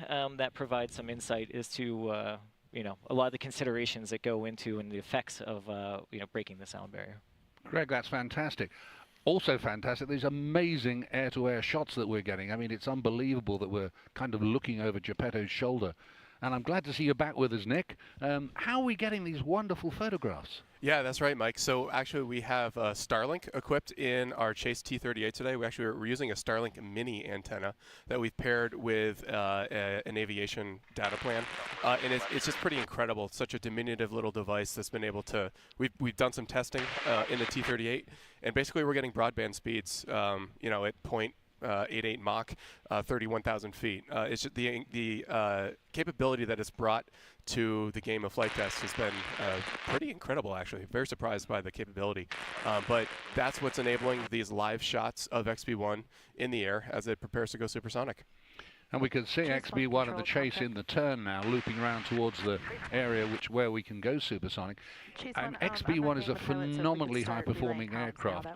that provides some insight as to you know, a lot of the considerations that go into and the effects of you know, breaking the sound barrier. Greg, that's fantastic. Also fantastic, these amazing air-to-air shots that we're getting. I mean, it's unbelievable that we're kind of looking over Geppetto's shoulder. And I'm glad to see you back with us, Nick. How are we getting these wonderful photographs? Yeah, that's right, Mike. So actually we have Starlink equipped in our Chase T38 today. We're using a Starlink mini antenna that we've paired with an aviation data plan. And it's just pretty incredible. It's such a diminutive little device that's been able to, we've done some testing in the T38, and basically we're getting broadband speeds, you know, at 0.88 Mach, 31,000 feet. It's just the capability that it's brought to the game of flight test has been pretty incredible, actually. Very surprised by the capability. But that's what's enabling these live shots of XB-1 in the air as it prepares to go supersonic. And we can see XB-1 and the Chase in the turn now, looping around towards the area where we can go supersonic. And XB-1 is a phenomenally high-performing aircraft,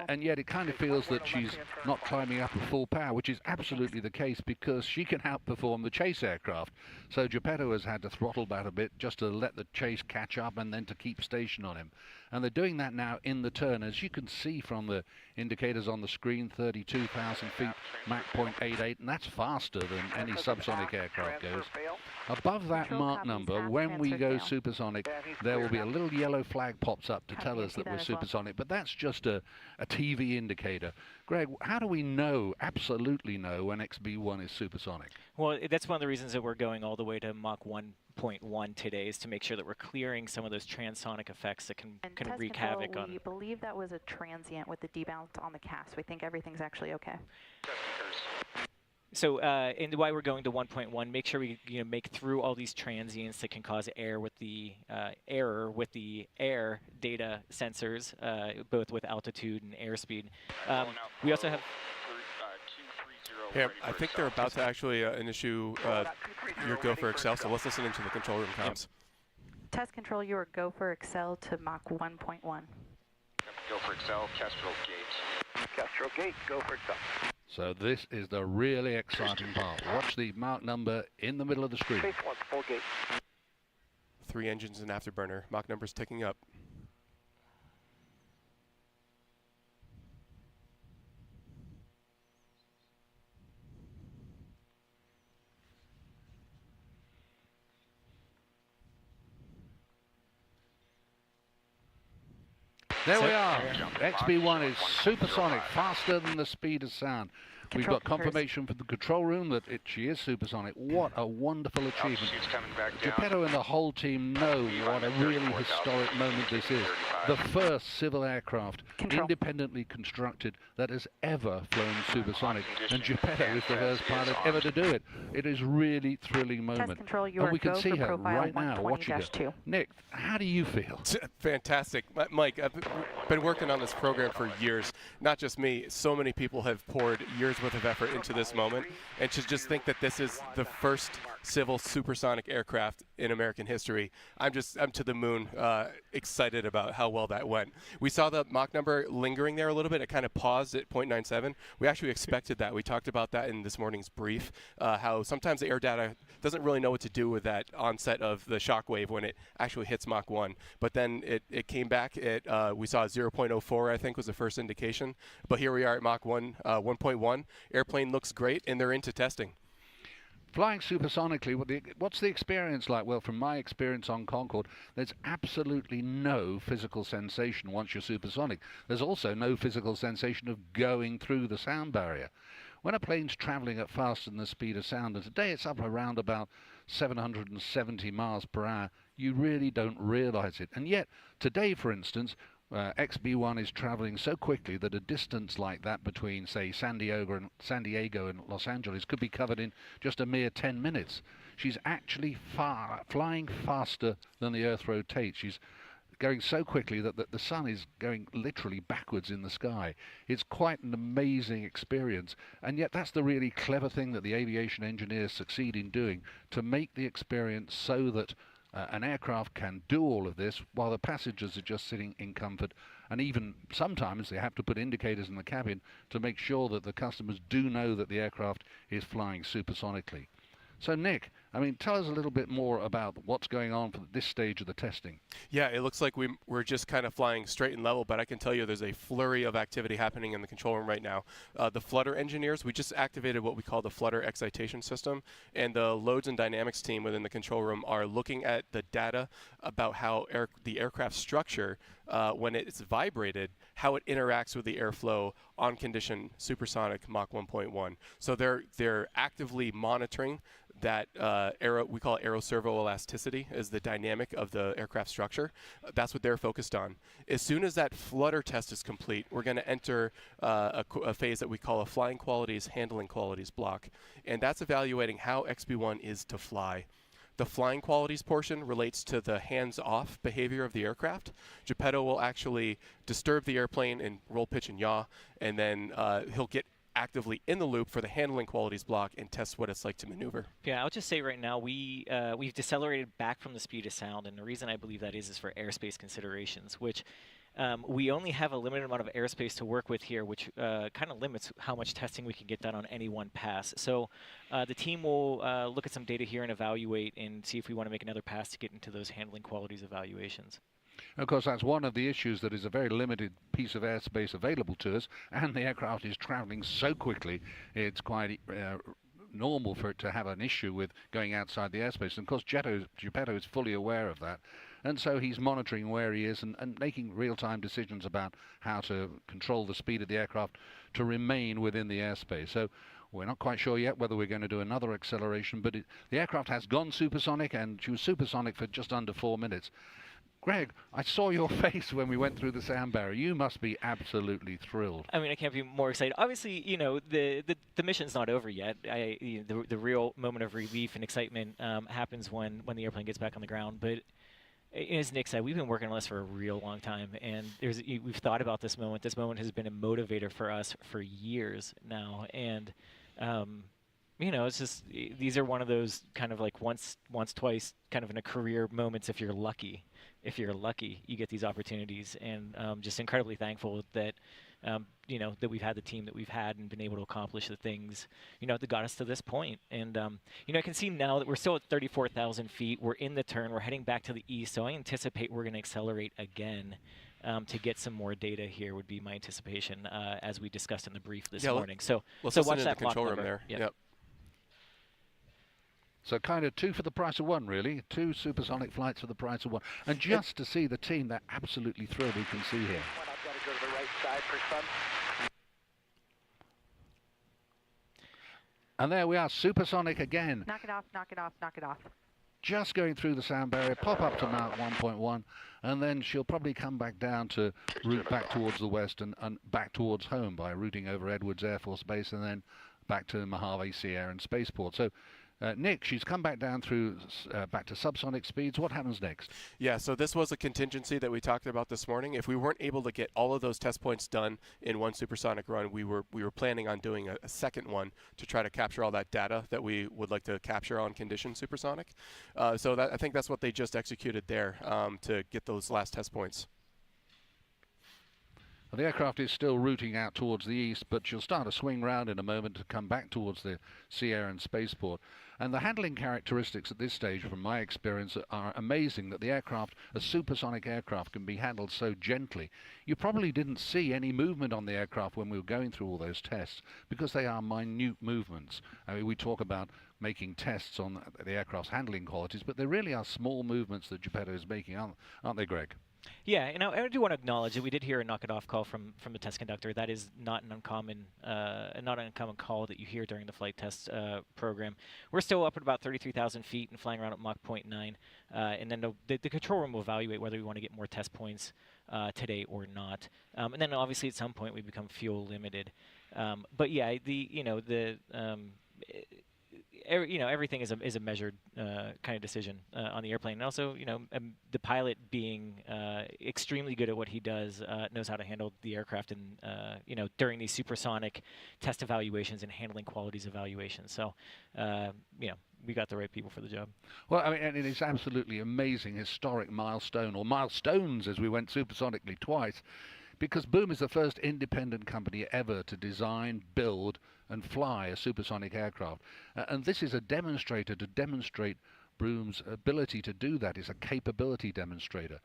and yet it kind of feels that she's not climbing up at full power, which is absolutely the case because she can outperform the Chase aircraft. So Geppetto has had to throttle back a bit just to let the Chase catch up and then to keep station on him. And they're doing that now in the turn. As you can see from the indicators on the screen, 32,000 feet, Mach 0.88, and that's faster than any subsonic aircraft goes. Above that Mach number, when we go supersonic, there will be a little yellow flag pops up to tell us that we're supersonic, but that's just a TV indicator. Greg, how do we know, absolutely know, when XB-1 is supersonic? Well, that's one of the reasons that we're going all the way to Mach 1.1 today, is to make sure that we're clearing some of those transonic effects that can wreak havoc on. We believe that was a transient with the debalance on the cast. We think everything's actually okay. So, and why we're going to 1.1, make sure we make through all these transients that can cause error with the air data sensors, both with altitude and airspeed. We also have. Yeah, I think they're about to actually issue your go for Excel, so let's listen into the control room comms. Test control, your go for Excel to Mach 1.1. Go for Excel, Kestrel gate. Kestrel gate, go for Excel. So this is the really exciting part. Watch the Mach number in the middle of the screen. Space 1, full gate. 3 engines and afterburner. Mach number's ticking up. There we are. XB-1 is supersonic, faster than the speed of sound. We've got confirmation from the control room that she is supersonic. What a wonderful achievement. Geppetto and the whole team know what a really historic moment this is. The first civil aircraft independently constructed that has ever flown supersonic. And Geppetto is the first pilot ever to do it. It is really thrilling moment. And we can see her right now watching it. Nick, how do you feel? Fantastic. Mike, I've been working on this program for years. Not just me. So many people have poured years worth of effort into this moment, and to just think that this is the first civil supersonic aircraft in American history, I'm to the moon excited about how well that went. We saw the Mach number lingering there a little bit. It kind of paused at 0.97. We actually expected that. We talked about that in this morning's brief, how sometimes the air data doesn't really know what to do with that onset of the shock wave when it actually hits Mach 1. But then it came back at, we saw 0.04, I think, was the first indication. But here we are at Mach 1.1. Airplane looks great, and they're into testing. Flying supersonically, what's the experience like? Well, from my experience on Concorde, there's absolutely no physical sensation once you're supersonic. There's also no physical sensation of going through the sound barrier. When a plane's traveling at faster than the speed of sound, and today it's up around about 770 miles per hour, you really don't realize it. And yet, today, for instance, XB-1 is traveling so quickly that a distance like that between, say, San Diego and Los Angeles could be covered in just a mere 10 minutes. She's actually flying faster than the Earth rotates. She's going so quickly that the sun is going literally backwards in the sky. It's quite an amazing experience, and yet that's the really clever thing that the aviation engineers succeed in doing, to make the experience so that an aircraft can do all of this while the passengers are just sitting in comfort, and even sometimes they have to put indicators in the cabin to make sure that the customers do know that the aircraft is flying supersonically. So Nick, I mean, tell us a little bit more about what's going on for this stage of the testing. Yeah, it looks like we're just kind of flying straight and level, but I can tell you there's a flurry of activity happening in the control room right now. The Flutter engineers, we just activated what we call the Flutter excitation system, and the loads and dynamics team within the control room are looking at the data about how the aircraft structure, when it's vibrated, how it interacts with the airflow on condition supersonic Mach 1.1. So they're actively monitoring that we call it aeroservoelasticity, is the dynamic of the aircraft structure. That's what they're focused on. As soon as that flutter test is complete, we're going to enter a phase that we call a flying qualities, handling qualities block. And that's evaluating how XB-1 is to fly. The flying qualities portion relates to the hands-off behavior of the aircraft. Geppetto will actually disturb the airplane and roll, pitch, and yaw, and then he'll get actively in the loop for the handling qualities block and test what it's like to maneuver. Yeah, I'll just say right now we've decelerated back from the speed of sound, and the reason I believe that is for airspace considerations, which we only have a limited amount of airspace to work with here, which kind of limits how much testing we can get done on any one pass. So the team will look at some data here and evaluate and see if we want to make another pass to get into those handling qualities evaluations. Of course, that's one of the issues, that is a very limited piece of airspace available to us, and the aircraft is traveling so quickly, it's quite normal for it to have an issue with going outside the airspace. And of course, Geppetto is fully aware of that, and so he's monitoring where he is and making real-time decisions about how to control the speed of the aircraft to remain within the airspace. So we're not quite sure yet whether we're going to do another acceleration, but the aircraft has gone supersonic, and she was supersonic for just under 4 minutes. Greg, I saw your face when we went through the sound barrier. You must be absolutely thrilled. I mean, I can't be more excited. Obviously, you know, the mission's not over yet. The real moment of relief and excitement happens when the airplane gets back on the ground. But as Nick said, we've been working on this for a real long time, and we've thought about this moment. This moment has been a motivator for us for years now, and you know, it's just, these are one of those kind of like once, twice, kind of in a career moments if you're lucky. If you're lucky, you get these opportunities, and just incredibly thankful that, you know, that we've had the team that we've had and been able to accomplish the things, you know, that got us to this point. And, you know, I can see now that we're still at 34,000 feet. We're in the turn. We're heading back to the east, so I anticipate we're going to accelerate again to get some more data here would be my anticipation, as we discussed in the brief this morning. So watch that control room number there. Yep. So kind of two for the price of one, really. 2 supersonic flights for the price of one. And just to see the team, they're absolutely thrilled, we can see here. I've got to go to the right side for sun. And there we are, supersonic again. Knock it off, knock it off, knock it off. Just going through the sound barrier, pop up to Mach 1.1, and then she'll probably come back down to route back towards the west and back towards home by routing over Edwards Air Force Base and then back to Mojave Sea Air and Spaceport. So Nick, she's come back down through back to subsonic speeds. What happens next? Yeah, so this was a contingency that we talked about this morning. If we weren't able to get all of those test points done in one supersonic run, we were planning on doing a second one to try to capture all that data that we would like to capture on condition supersonic. So I think that's what they just executed there to get those last test points. Well, the aircraft is still routing out towards the east, but she'll start to swing round in a moment to come back towards the Sea Air and Spaceport. And the handling characteristics at this stage, from my experience, are amazing, that the aircraft, a supersonic aircraft, can be handled so gently. You probably didn't see any movement on the aircraft when we were going through all those tests, because they are minute movements. I mean, we talk about making tests on the aircraft's handling qualities, but they really are small movements that Geppetto is making, aren't they, Greg? Yeah, and I do want to acknowledge that we did hear a knock-it-off call from the test conductor. That is not an uncommon call that you hear during the flight test program. We're still up at about 33,000 feet and flying around at Mach 0.9, and then the control room will evaluate whether we want to get more test points today or not. And then obviously at some point we become fuel limited. But yeah, everything is a measured kind of decision on the airplane. And also, the pilot being extremely good at what he does, knows how to handle the aircraft and, during these supersonic test evaluations and handling qualities evaluations. So, we got the right people for the job. Well, I mean, and it is absolutely amazing, historic milestone, or milestones, as we went supersonically twice. because Boom is the first independent company ever to design, build, and fly a supersonic aircraft. And this is a demonstrator to demonstrate Boom's ability to do that. It's a capability demonstrator.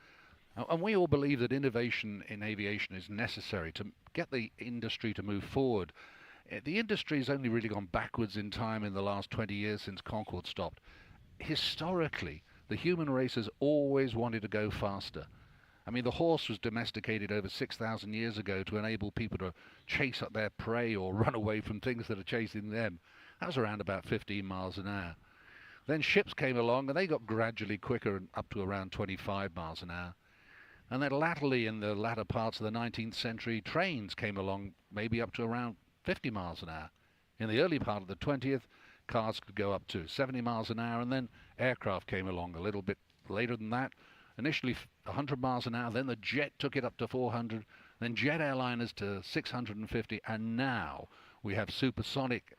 And we all believe that innovation in aviation is necessary to get the industry to move forward. The industry has only really gone backwards in time in the last 20 years since Concorde stopped. Historically, the human race has always wanted to go faster. I mean, the horse was domesticated over 6,000 years ago to enable people to chase up their prey or run away from things that are chasing them. That was around about 15 miles an hour. Then ships came along and they got gradually quicker and up to around 25 miles an hour. And then latterly, in the latter parts of the 19th century, trains came along maybe up to around 50 miles an hour. In the early part of the 20th, cars could go up to 70 miles an hour, and then aircraft came along a little bit later than that. Initially 100 miles an hour, then the jet took it up to 400, then jet airliners to 650, and now we have supersonic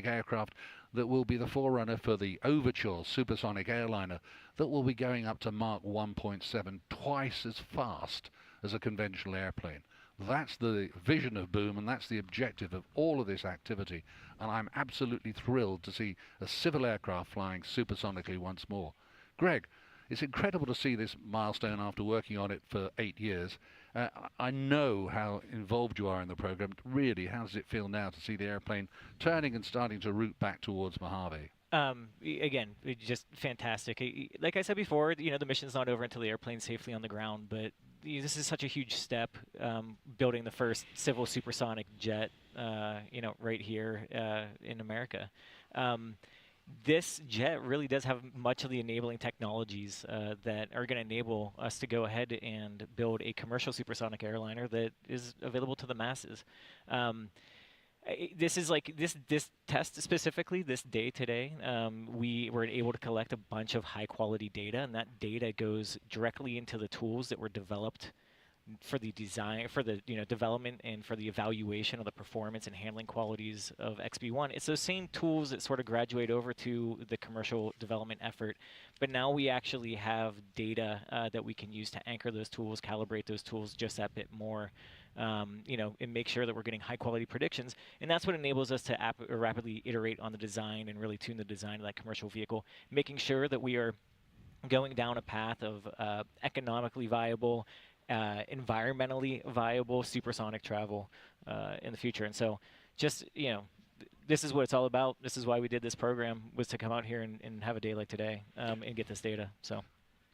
aircraft that will be the forerunner for the Overture supersonic airliner that will be going up to Mach 1.7, twice as fast as a conventional airplane. That's the vision of Boom, and that's the objective of all of this activity. And I'm absolutely thrilled to see a civil aircraft flying supersonically once more. Greg, it's incredible to see this milestone after working on it for 8 years. I know how involved you are in the program. Really, how does it feel now to see the airplane turning and starting to route back towards Mojave? Again, just fantastic. Like I said before, the mission's not over until the airplane's safely on the ground, but this is such a huge step, building the first civil supersonic jet, right here in America. This jet really does have much of the enabling technologies that are going to enable us to go ahead and build a commercial supersonic airliner that is available to the masses. This is like this test specifically, this day today, we were able to collect a bunch of high quality data, and that data goes directly into the tools that were developed for the design, for the development, and for the evaluation of the performance and handling qualities of XB-1. It's those same tools that sort of graduate over to the commercial development effort, but now we actually have data that we can use to anchor those tools, calibrate those tools just that bit more, and make sure that we're getting high quality predictions. And that's what enables us to rapidly iterate on the design and really tune the design of that commercial vehicle, making sure that we are going down a path of economically viable, environmentally viable supersonic travel in the future. And so just, this is what it's all about. This is why we did this program, was to come out here and have a day like today and get this data. So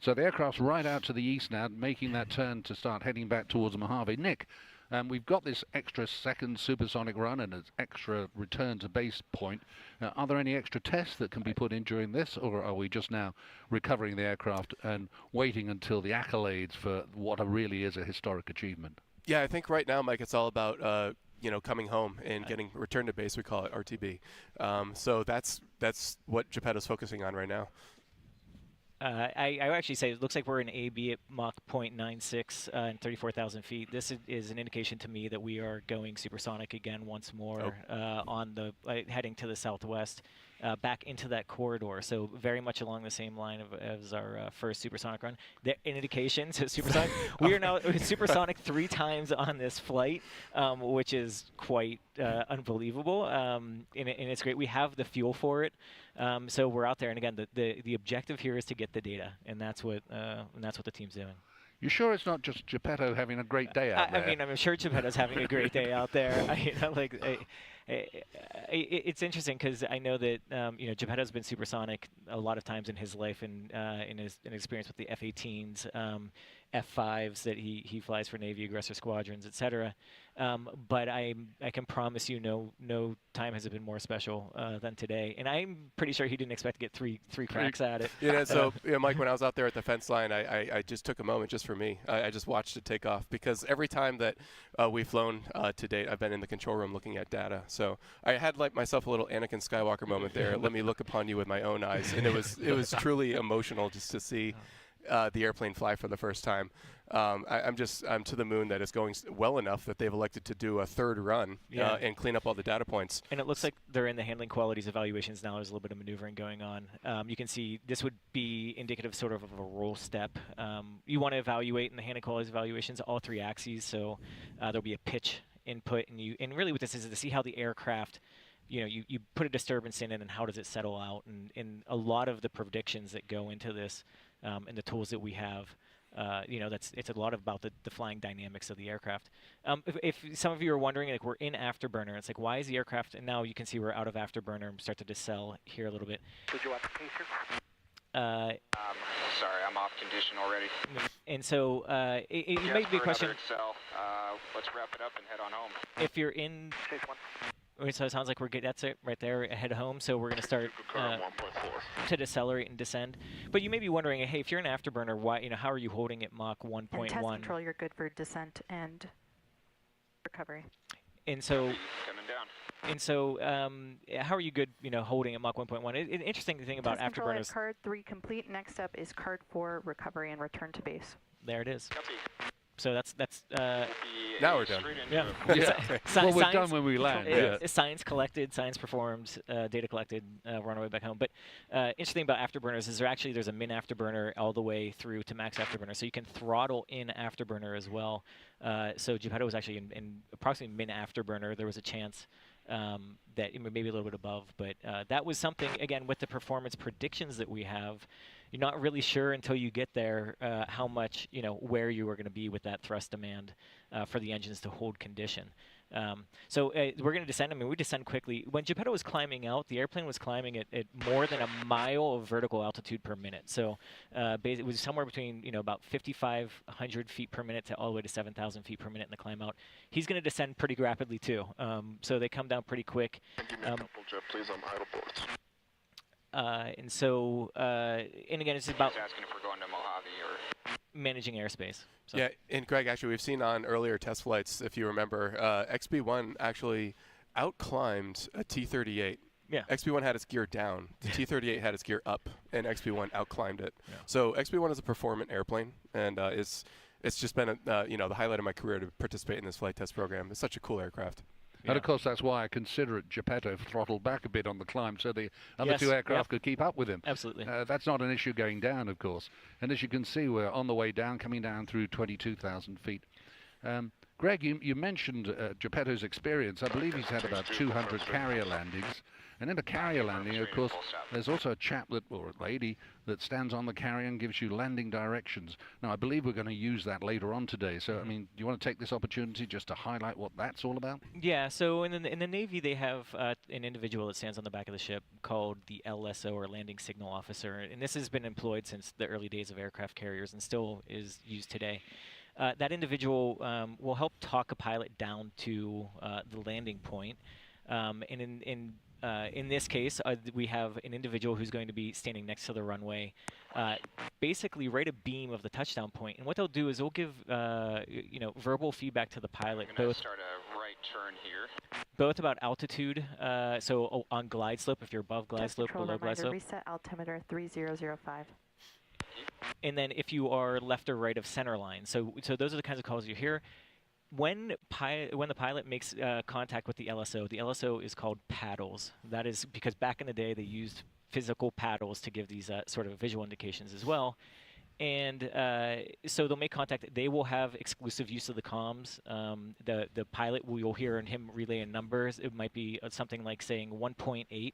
the aircraft's right out to the east now, making that turn to start heading back towards Mojave. Nick, we've got this extra second supersonic run and an extra return to base point. Are there any extra tests that can be put in during this, or are we just now recovering the aircraft and waiting until the accolades for what really is a historic achievement? Yeah, I think right now, Mike, it's all about coming home and getting return to base. We call it RTB. So that's what Geppetto's focusing on right now. I actually say it looks like we're in AB at Mach 0.96 and 34,000 feet. This is an indication to me that we are going supersonic again once more on the heading to the southwest, back into that corridor. So very much along the same line as our first supersonic run. An indication to supersonic. We are now supersonic 3 times on this flight, which is quite unbelievable. And it's great. We have the fuel for it. So we're out there, and again, the objective here is to get the data, and that's what the team's doing. You sure it's not just Geppetto having a great day out there? I mean, I'm sure Geppetto's having a great day out there. It's interesting because I know that Geppetto's been supersonic a lot of times in his life and in his experience with the F-18s, F-5s that he flies for Navy aggressor squadrons, etc. But I can promise you, no time has been more special than today. And I'm pretty sure he didn't expect to get three cracks at it. So Mike, when I was out there at the fence line, I just took a moment just for me. I just watched it take off, because every time that we've flown to date, I've been in the control room looking at data. So I had myself a little Anakin Skywalker moment there. Let me look upon you with my own eyes, and it was truly emotional just to see the airplane fly for the first time. I'm to the moon that it's going well enough that they've elected to do a third run and clean up all the data points. And it looks like they're in the handling qualities evaluations now. There's a little bit of maneuvering going on. You can see this would be indicative sort of a roll step. You want to evaluate in the handling qualities evaluations all three axes, so there'll be a pitch input, and really what this is to see how the aircraft, you put a disturbance in it and how does it settle out, and a lot of the predictions that go into this and the tools that we have. It's a lot about the flying dynamics of the aircraft. If some of you are wondering, like, we're in afterburner, it's like, why is the aircraft, and now you can see we're out of afterburner and start to decel here a little bit. Did you want the pacer? Sorry, I'm off condition already. And so it might be a question. Excel. Let's wrap it up and head on home. If you're in, Chase 1. so it sounds like we're good. That's it right there. Head home. So we're going to start to decelerate and descend. But you may be wondering, hey, if you're in afterburner, why? How are you holding at Mach 1.1? In test control, you're good for descent and recovery. And so. Coming down. And so, how are you good, holding at Mach 1.1? An interesting thing about test control afterburners. At card 3 complete. Next up is card 4 recovery and return to base. There it is. Copy. So that's. Now we're done. Yeah. Well, we're done when we land. Science collected, science performed, data collected. We're on our way back home. But interesting about afterburners is there's a min afterburner all the way through to max afterburner. So you can throttle in afterburner as well. So Geppetto was actually in approximately min afterburner. There was a chance that maybe a little bit above, but that was something, again, with the performance predictions that we have, you're not really sure until you get there how much, where you are going to be with that thrust demand for the engines to hold condition. So we're going to descend. We descend quickly. When Geppetto was climbing out, the airplane was climbing at more than a mile of vertical altitude per minute. So it was somewhere between about 5,500 feet per minute to all the way to 7,000 feet per minute in the climb out. He's going to descend pretty rapidly too. So they come down pretty quick. Give me a couple, Jeff, please. I'm idle ports. And so, and again, it's about asking if we're going to Mojave or managing airspace. So. Yeah, and Greg, actually, we've seen on earlier test flights, if you remember, XB-1 actually outclimbed a T-38. Yeah. XB-1 had its gear down. The T-38 had its gear up, and XB-1 outclimbed it. Yeah. So XB-1 is a performant airplane, and it's just been the highlight of my career to participate in this flight test program. It's such a cool aircraft. And of course, that's why I consider it Geppetto throttled back a bit on the climb so the other two aircraft could keep up with him. Absolutely. That's not an issue going down, of course. And as you can see, we're on the way down, coming down through 22,000 feet. Greg, you mentioned Geppetto's experience. I believe he's had about 200 carrier landings. And in a carrier landing, of course, there's also a chap or a lady that stands on the carrier and gives you landing directions. Now, I believe we're going to use that later on today. So, do you want to take this opportunity just to highlight what that's all about? Yeah, so in the Navy, they have an individual that stands on the back of the ship called the LSO, or Landing Signal Officer. And this has been employed since the early days of aircraft carriers and still is used today. That individual will help talk a pilot down to the landing point. And in this case, we have an individual who's going to be standing next to the runway, basically right a beam of the touchdown point. And what they'll do is they'll give verbal feedback to the pilot, both start a right turn here. Both about altitude. So on glide slope, if you're above glide slope, below glide slope. Reset altimeter 3005. And then if you are left or right of center line. So those are the kinds of calls you hear. When the pilot makes contact with the LSO is called paddles. That is because back in the day they used physical paddles to give these sort of visual indications as well. And so they'll make contact. They will have exclusive use of the comms. The pilot, you'll hear him relay numbers. It might be something like saying 1.8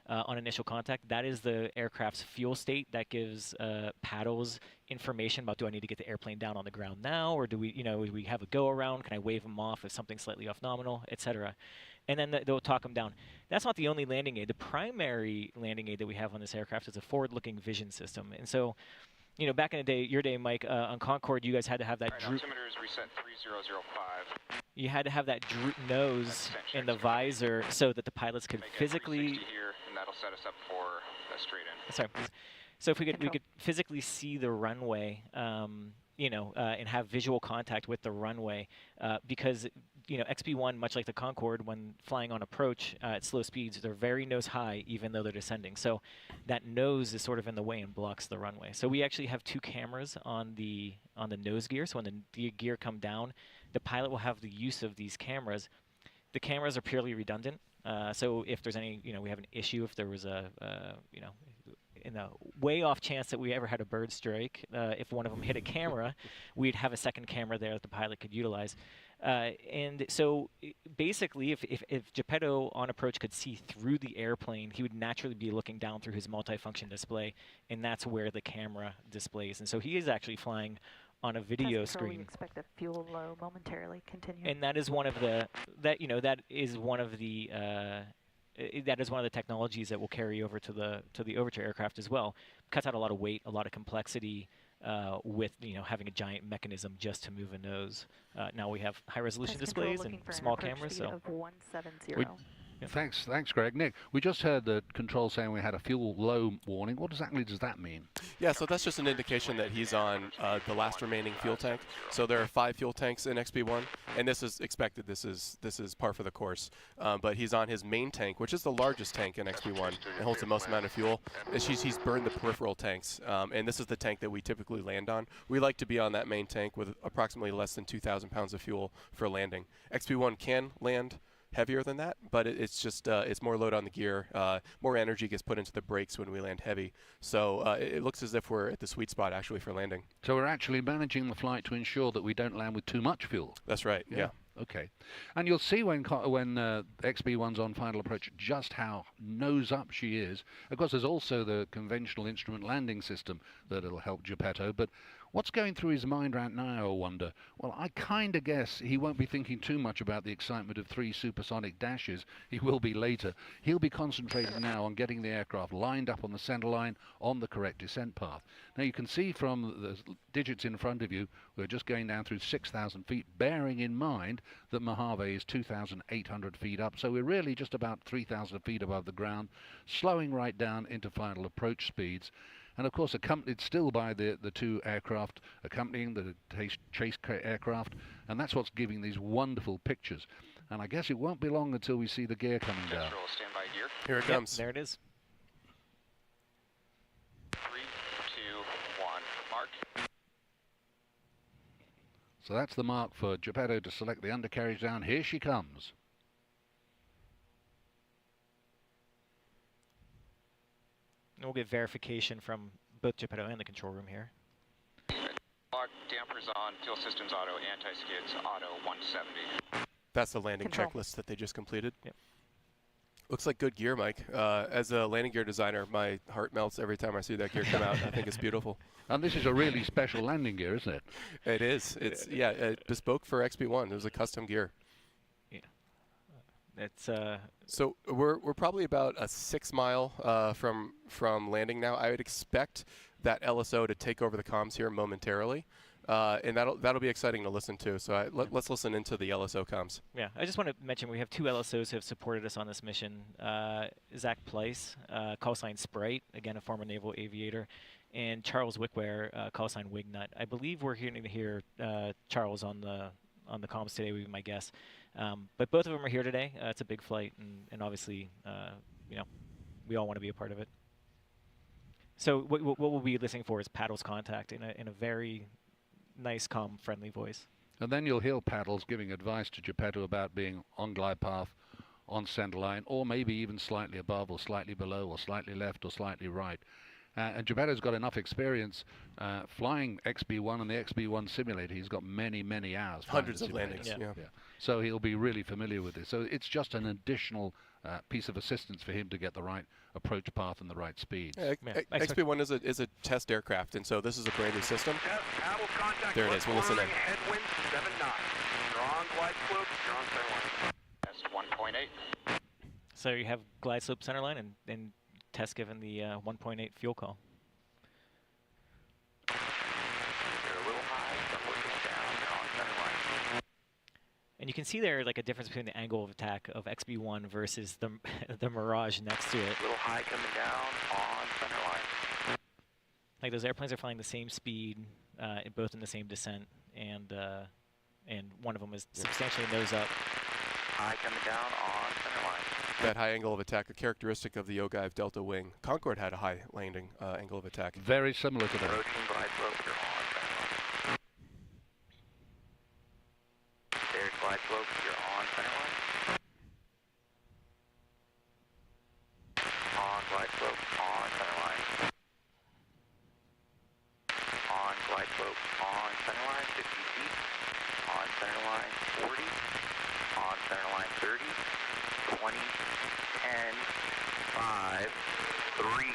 on initial contact. That is the aircraft's fuel state. That gives paddles information about, do I need to get the airplane down on the ground now, or do we have a go around? Can I wave them off if something's slightly off nominal, etc. And then they'll talk them down. That's not the only landing aid. The primary landing aid that we have on this aircraft is a forward-looking vision system. And so, back in the day, your day, Mike, on Concorde, you guys had to have that droop. Altimeter is reset 3005. You had to have that droop nose in the visor so that the pilots could physically. Here, and that'll set us up for a straight in. Sorry, please. So if we could physically see the runway, and have visual contact with the runway, because XB-1, much like the Concorde, when flying on approach at slow speeds, they're very nose high, even though they're descending. So that nose is sort of in the way and blocks the runway. So we actually have 2 cameras on the nose gear. So when the gear come down, the pilot will have the use of these cameras. The cameras are purely redundant. So if there's any, we have an issue, if there was in the way off chance that we ever had a bird strike, if one of them hit a camera, we'd have a second camera there that the pilot could utilize. And so basically, if Geppetto on approach could see through the airplane, he would naturally be looking down through his multifunction display, and that's where the camera displays. And so he is actually flying on a video screen. We expect a fuel low momentarily. Continue. And that is one of the that is one of the technologies that will carry over to the Overture aircraft as well. Cuts out a lot of weight, a lot of complexity with having a giant mechanism just to move a nose. Now we have high resolution displays and small cameras. So of 170. Thanks, Greg. Nick, we just heard the control saying we had a fuel low warning. What exactly does that mean? Yeah, so that's just an indication that he's on the last remaining fuel tank. So there are 5 fuel tanks in XB-1, and this is expected. This is par for the course. But he's on his main tank, which is the largest tank in XB-1 and holds the most amount of fuel. And he's burned the peripheral tanks, and this is the tank that we typically land on. We like to be on that main tank with approximately less than 2,000 pounds of fuel for landing. XB-1 can land heavier than that, but it's just it's more load on the gear. More energy gets put into the brakes when we land heavy. So it looks as if we're at the sweet spot actually for landing. So we're actually managing the flight to ensure that we don't land with too much fuel. That's right. Yeah. Okay. And you'll see when XB-1's on final approach just how nose up she is. Of course, there's also the conventional instrument landing system that'll help Geppetto, but what's going through his mind right now, I wonder? Well, I kind of guess he won't be thinking too much about the excitement of 3 supersonic dashes. He will be later. He'll be concentrating now on getting the aircraft lined up on the center line on the correct descent path. Now, you can see from the digits in front of you, we're just going down through 6,000 feet, bearing in mind that Mojave is 2,800 feet up. So we're really just about 3,000 feet above the ground, slowing right down into final approach speeds. And of course, accompanied still by the 2 aircraft accompanying the chase aircraft, and that's what's giving these wonderful pictures. And I guess it won't be long until we see the gear coming down. Standby gear. Here it comes. There it is. 3, 2, 1, mark. So that's the mark for Geppetto to select the undercarriage down. Here she comes. And we'll get verification from both Geppetto and the control room here. Lock, dampers on, fuel systems auto, anti-skids auto, 170. That's the landing Control. checklist that they just completed. Yep. Looks like good gear, Mike. As a landing gear designer, my heart melts every time I see that gear come out. I think it's beautiful. And this is a really special landing gear, isn't it? It is. It's bespoke for XB-1. It was a custom gear. Yeah. It's So we're probably about a 6 mile from landing now. I would expect that LSO to take over the comms here momentarily, and that'll be exciting to listen to. So let's listen into the LSO comms. Yeah, I just want to mention we have 2 LSOs who have supported us on this mission. Zach Pleiss, call sign Sprite, again a former naval aviator, and Charles Wickware, call sign Wignut. I believe we're going to hear Charles on the comms today, would be my guess. But both of them are here today. It's a big flight, and obviously, we all want to be a part of it. So what we'll be listening for is Paddle's contact in a very nice, calm, friendly voice. And then you'll hear Paddles giving advice to Geppetto about being on glide path, on center line, or maybe even slightly above, or slightly below, or slightly left, or slightly right. And Geppetto's got enough experience flying XB-1 and the XB-1 simulator. He's got many, many hours. Hundreds of landings. Yeah. So he'll be really familiar with this. So it's just an additional piece of assistance for him to get the right approach path and the right speeds. Yeah, XB-1 is a test aircraft, and so this is a brand new system. There it is. We'll listen in. Headwind 7 knots. Strong glide slope, strong center line. Test 1.8. So you have glide slope center line and test given the 1.8 fuel call. You're a little high, but looking down, you're on center line. And you can see there like a difference between the angle of attack of XB-1 versus the Mirage next to it. A little high coming down on center line. Like those airplanes are flying the same speed, both in the same descent, and and one of them is substantially nose up. High coming down on center line. That high angle of attack, a characteristic of the Ogive Delta wing. Concorde had a high landing angle of attack. Very similar to that. Approaching glide slope, you're on center line. There's glide slope, you're on center line. On glide slope, on center line. On glide slope, on center line, 50 feet. On center line, 40. On center line, 30. 20, 10, 5, 3.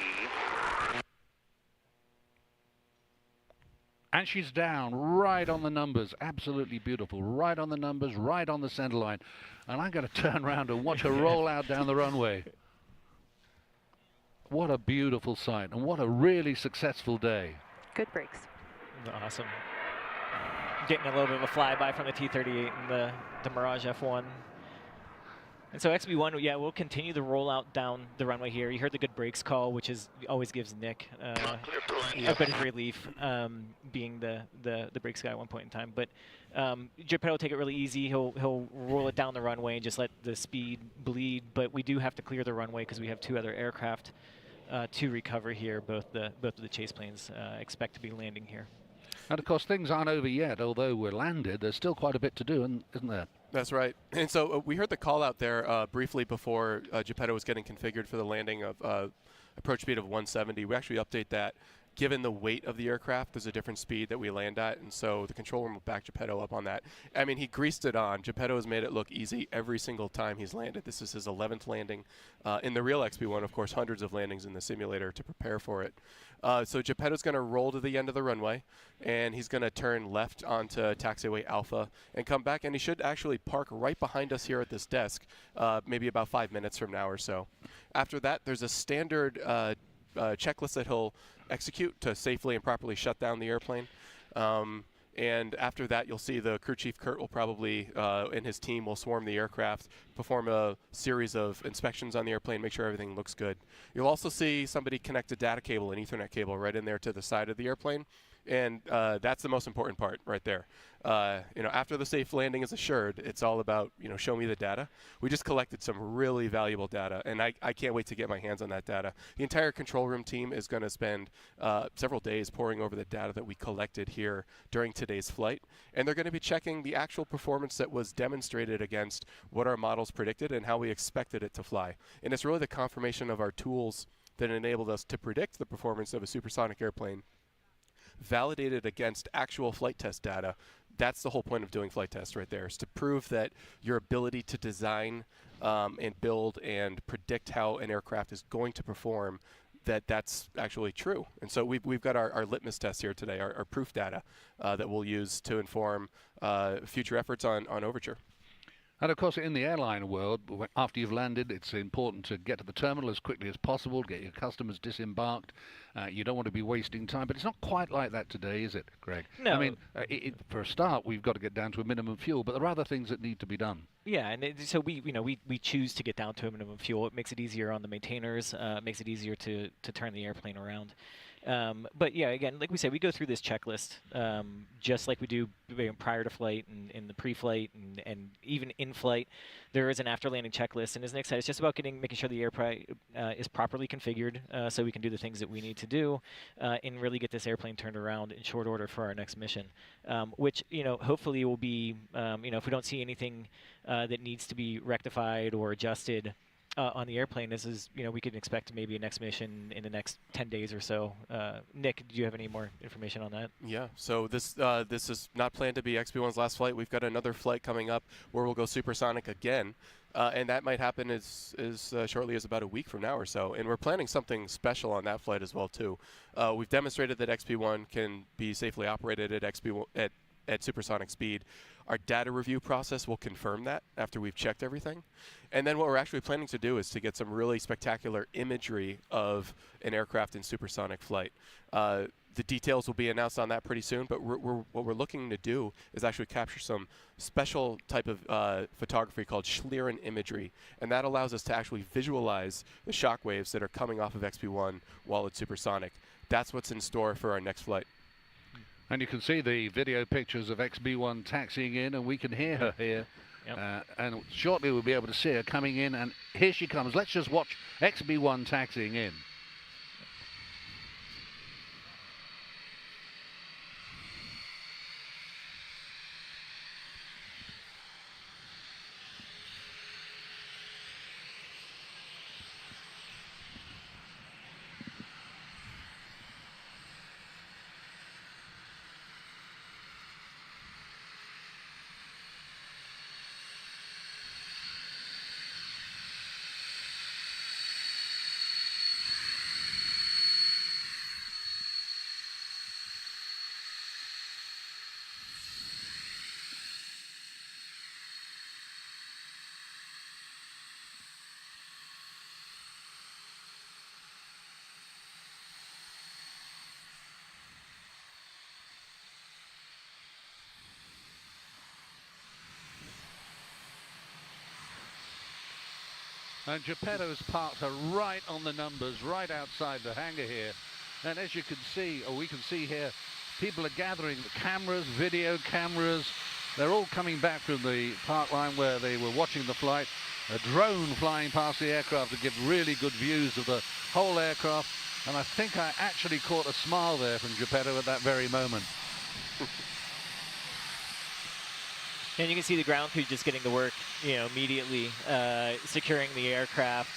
And she's down right on the numbers. Absolutely beautiful. Right on the numbers, right on the center line. And I'm going to turn around and watch her roll out down the runway. What a beautiful sight, and what a really successful day. Good brakes. Awesome. Getting a little bit of a flyby from the T-38 and the Mirage F1. And so XB-1, yeah, we'll continue the rollout down the runway here. You heard the good brakes call, which always gives Nick a bit of relief, being the brakes guy at one point in time. But Geppetto will take it really easy. He'll roll it down the runway and just let the speed bleed. But we do have to clear the runway because we have 2 other aircraft to recover here. Both of the chase planes expect to be landing here. And of course, things aren't over yet. Although we're landed, there's still quite a bit to do, isn't there? That's right. And so we heard the call out there briefly before Geppetto was getting configured for the landing of approach speed of 170. We actually update that. Given the weight of the aircraft, there's a different speed that we land at, and so the control room will back Geppetto up on that. I mean, he greased it on. Geppetto has made it look easy every single time he's landed. This is his 11th landing. In the real XB-1, of course, hundreds of landings in the simulator to prepare for it. So Geppetto's going to roll to the end of the runway, and he's going to turn left onto taxiway Alpha and come back, and he should actually park right behind us here at this desk, maybe about 5 minutes from now or so. After that, there's a standard checklist that he'll execute to safely and properly shut down the airplane. And after that, you'll see the crew chief, Kurt, will probably, and his team will swarm the aircraft, perform a series of inspections on the airplane, make sure everything looks good. You'll also see somebody connect a data cable, an Ethernet cable, right in there to the side of the airplane. And that's the most important part right there. After the safe landing is assured, it's all about, show me the data. We just collected some really valuable data, and I can't wait to get my hands on that data. The entire control room team is going to spend several days poring over the data that we collected here during today's flight, and they're going to be checking the actual performance that was demonstrated against what our models predicted and how we expected it to fly. And it's really the confirmation of our tools that enabled us to predict the performance of a supersonic airplane, validated against actual flight test data. That's the whole point of doing flight tests right there, is to prove that your ability to design and build and predict how an aircraft is going to perform, that's actually true. And so we've got our litmus test here today, our proof data that we'll use to inform future efforts on Overture. And of course, in the airline world, after you've landed, it's important to get to the terminal as quickly as possible, get your customers disembarked. You don't want to be wasting time, but it's not quite like that today, is it, Greg? No. I mean, for a start, we've got to get down to a minimum fuel, but there are other things that need to be done. Yeah, and so we choose to get down to a minimum fuel. It makes it easier on the maintainers. It makes it easier to turn the airplane around. But yeah, again, like we said, we go through this checklist just like we do prior to flight and in the pre-flight and even in flight. There is an after-landing checklist, and as Nick said, it's just about making sure the airplane is properly configured so we can do the things that we need to do and really get this airplane turned around in short order for our next mission, which hopefully will be if we don't see anything that needs to be rectified or adjusted on the airplane, we can expect maybe a next mission in the next 10 days or so. Nick, do you have any more information on that? Yeah, so this is not planned to be XB-1's last flight. We've got another flight coming up where we'll go supersonic again, and that might happen as shortly as about a week from now or so. And we're planning something special on that flight as well, too. We've demonstrated that XB-1 can be safely operated at supersonic speed. Our data review process will confirm that after we've checked everything. And then what we're actually planning to do is to get some really spectacular imagery of an aircraft in supersonic flight. The details will be announced on that pretty soon, but what we're looking to do is actually capture some special type of photography called Schlieren imagery, and that allows us to actually visualize the shock waves that are coming off of XB-1 while it's supersonic. That's what's in store for our next flight. And you can see the video pictures of XB-1 taxiing in, and we can hear her here. Yep. And shortly we'll be able to see her coming in, and here she comes. Let's just watch XB-1 taxiing in. And Geppetto's parked her right on the numbers, right outside the hangar here. And as you can see, or we can see here, people are gathering the cameras, video cameras. They're all coming back from the park line where they were watching the flight. A drone flying past the aircraft to give really good views of the whole aircraft. And I think I actually caught a smile there from Geppetto at that very moment. And you can see the ground crew just getting to work, immediately, securing the aircraft.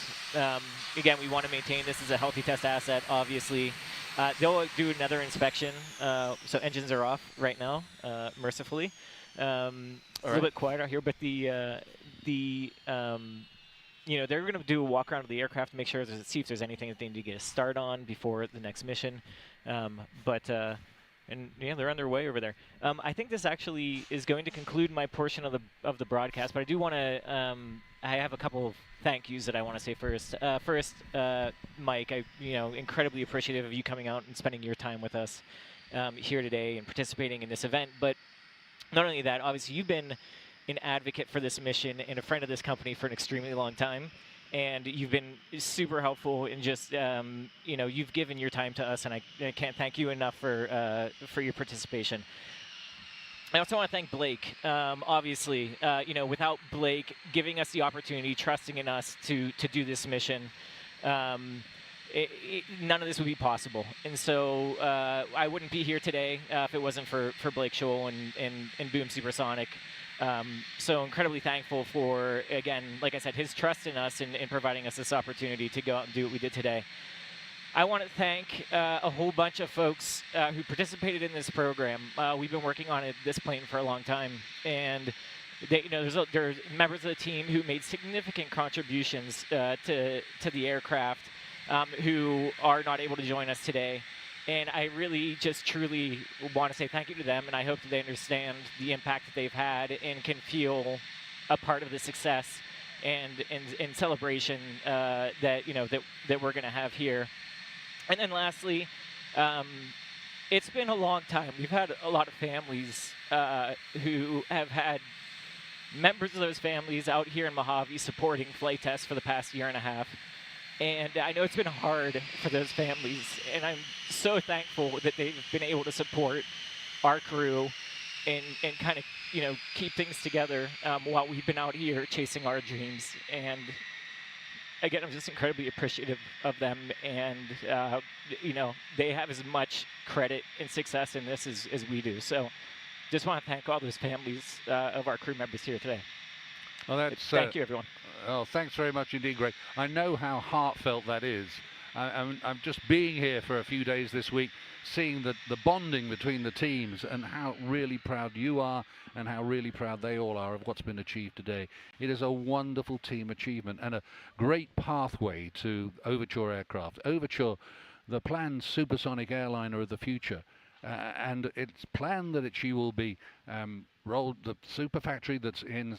Again, we want to maintain this as a healthy test asset, obviously. They'll do another inspection. So engines are off right now, mercifully. A little bit quiet out here, but they're going to do a walk around of the aircraft to make sure, see if there's anything that they need to get a start on before the next mission. And yeah, they're on their way over there. I think this actually is going to conclude my portion of the broadcast, but I do want to. I have a couple of thank yous that I want to say first. Mike, incredibly appreciative of you coming out and spending your time with us here today and participating in this event. But not only that, obviously you've been an advocate for this mission and a friend of this company for an extremely long time. And you've been super helpful in just, you've given your time to us, and I can't thank you enough for your participation. I also want to thank Blake. Obviously, without Blake giving us the opportunity, trusting in us to do this mission, none of this would be possible. And so I wouldn't be here today if it wasn't for Blake Scholl and Boom Supersonic. So incredibly thankful for, again, like I said, his trust in us and providing us this opportunity to go out and do what we did today. I want to thank a whole bunch of folks who participated in this program. We've been working on this plane for a long time, and there's members of the team who made significant contributions to the aircraft who are not able to join us today. And I really just truly want to say thank you to them, and I hope that they understand the impact that they've had and can feel a part of the success and celebration that we're going to have here. And then lastly, it's been a long time. We've had a lot of families who have had members of those families out here in Mojave supporting flight tests for the past year and a half. And I know it's been hard for those families, and I'm so thankful that they've been able to support our crew and kind of, keep things together while we've been out here chasing our dreams. And again, I'm just incredibly appreciative of them, and, they have as much credit and success in this as we do. So just want to thank all those families of our crew members here today. Well, thank you, everyone. Oh, thanks very much indeed, Greg. I know how heartfelt that is. I'm just being here for a few days this week, seeing the bonding between the teams and how really proud you are and how really proud they all are of what's been achieved today. It is a wonderful team achievement and a great pathway to Overture aircraft. Overture, the planned supersonic airliner of the future. And it's planned that she will be rolled. The super factory that's in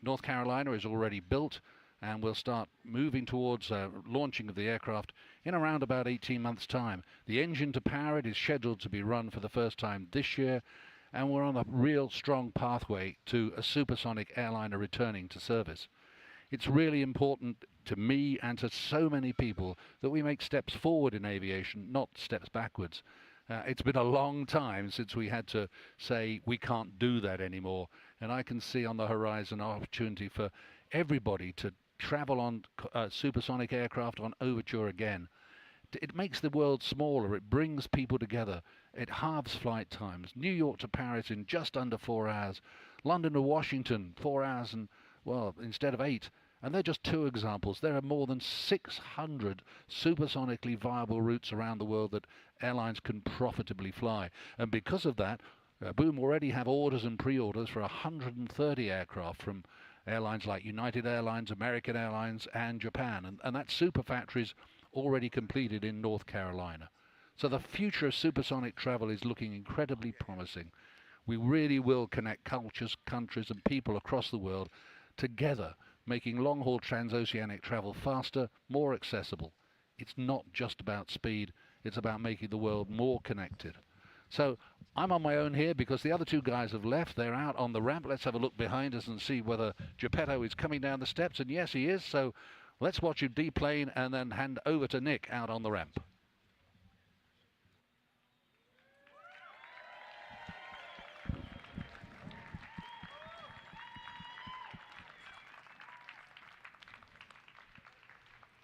North Carolina is already built, and we'll start moving towards launching of the aircraft in around about 18 months' time. The engine to power it is scheduled to be run for the first time this year, and we're on a real strong pathway to a supersonic airliner returning to service. It's really important to me and to so many people that we make steps forward in aviation, not steps backwards. It's been a long time since we had to say we can't do that anymore. And I can see on the horizon an opportunity for everybody to travel on supersonic aircraft on Overture again. It makes the world smaller. It brings people together. It halves flight times. New York to Paris in just under 4 hours. London to Washington, 4 hours and, well, instead of 8. And they're just 2 examples. There are more than 600 supersonically viable routes around the world that airlines can profitably fly. And because of that, Boom already have orders and pre-orders for 130 aircraft from airlines like United Airlines, American Airlines, and Japan. And that super factory's already completed in North Carolina. So the future of supersonic travel is looking incredibly promising. We really will connect cultures, countries, and people across the world together, making long-haul transoceanic travel faster, more accessible. It's not just about speed, it's about making the world more connected. So I'm on my own here because the other 2 guys have left. They're out on the ramp. Let's have a look behind us and see whether Geppetto is coming down the steps. And yes, he is. So let's watch him deplane and then hand over to Nick out on the ramp.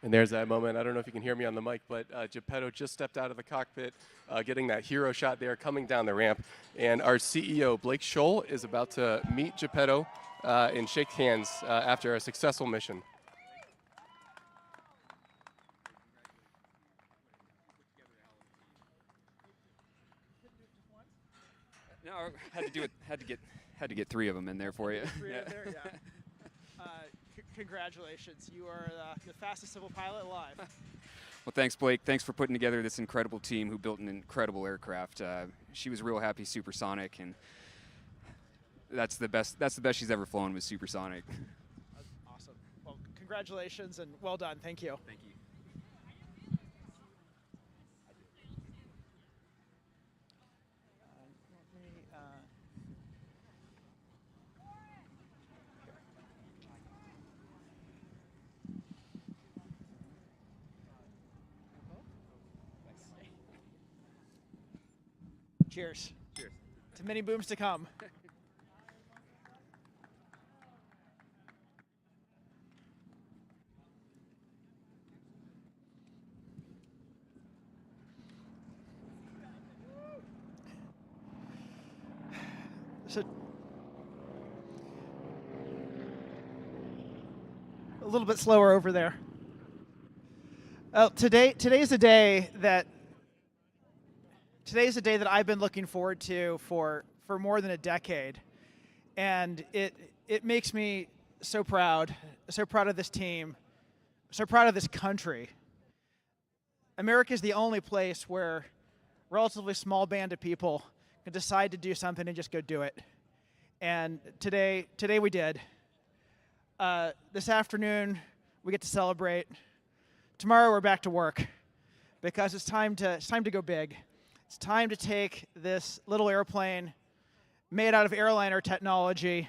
And there's that moment. I don't know if you can hear me on the mic, but Geppetto just stepped out of the cockpit, getting that hero shot there, coming down the ramp. And our CEO, Blake Scholl, is about to meet Geppetto and shake hands after a successful mission. No, had to get 3 of them in there for you. Congratulations, you are the fastest civil pilot alive. Well, thanks, Blake. Thanks for putting together this incredible team who built an incredible aircraft. She was real happy Supersonic, and that's the best she's ever flown was Supersonic. Awesome. Well, congratulations and well done. Thank you. Thank you. Cheers. Cheers. To many booms to come. So, a little bit slower over there. Today's a day that I've been looking forward to for more than a decade, and it makes me so proud of this team, so proud of this country. America is the only place where a relatively small band of people can decide to do something and just go do it. And today we did. This afternoon we get to celebrate. Tomorrow we're back to work because it's time to go big. It's time to take this little airplane made out of airliner technology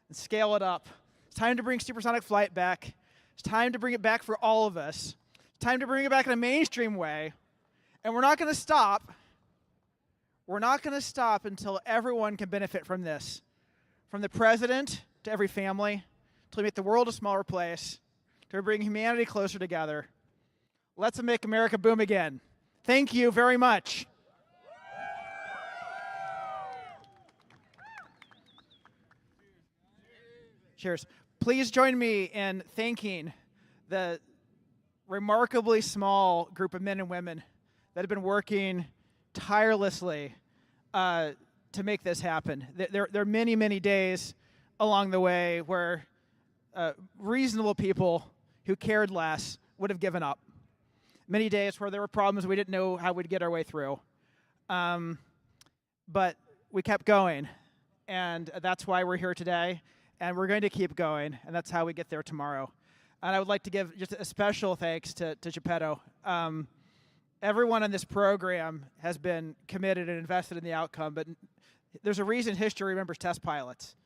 and scale it up. It's time to bring supersonic flight back. It's time to bring it back for all of us. It's time to bring it back in a mainstream way. And we're not going to stop. We're not going to stop until everyone can benefit from this. From the president to every family, to make the world a smaller place, to bring humanity closer together. Let's make America boom again. Thank you very much. Cheers. Please join me in thanking the remarkably small group of men and women that have been working tirelessly to make this happen. There are many, many days along the way where reasonable people who cared less would have given up. Many days where there were problems we didn't know how we'd get our way through. But we kept going, and that's why we're here today. And we're going to keep going, and that's how we get there tomorrow. And I would like to give just a special thanks to Geppetto. Everyone in this program has been committed and invested in the outcome, but there's a reason history remembers test pilots.